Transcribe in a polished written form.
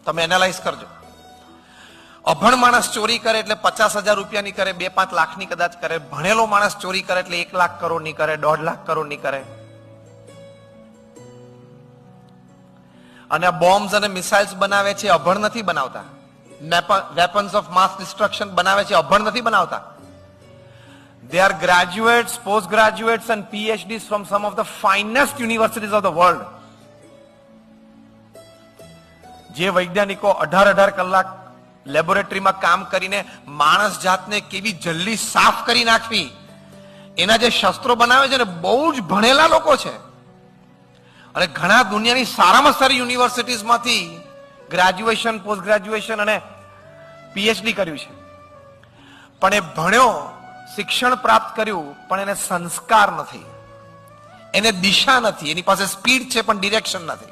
તમે એનાલાઇઝ કરજો. અભણ માણસ ચોરી કરે એટલે 50,000 રૂપિયાની કરે, 2-5 લાખની કદાચ કરે. ભણેલો માણસ ચોરી કરે એટલે 1 લાખ કરોડની કરે, 1.5 લાખ કરોડની કરે. અને બોમ્બ્સ અને મિસાઇલ્સ બનાવે છે, અભણ નથી બનાવતા. વેપન્સ ઓફ માસ ડિસ્ટ્રક્શન બનાવે છે, અભણ નથી બનાવતા. They are graduates, postgraduates and PhDs from some of the finest universities of the world. જે વૈજ્ઞાનિકો 18 કલાક લેબોરેટરીમાં કામ કરીને માણસ જાતને કેવી જલ્દી સાફ કરી નાખવી, એના જે શસ્ત્રો બનાવે છે ને, બહુ જ ભણેલા લોકો છે. અને ઘણા દુનિયાની સારામાં સારી યુનિવર્સિટીઝમાંથી ગ્રેજ્યુએશન, પોસ્ટ ગ્રેજ્યુએશન અને પીએચડી કર્યું છે. પણ એ ભણ્યો, શિક્ષણ પ્રાપ્ત કર્યું, પણ એને સંસ્કાર નથી, એને દિશા નથી. એની પાસે સ્પીડ છે પણ ડિરેક્શન નથી.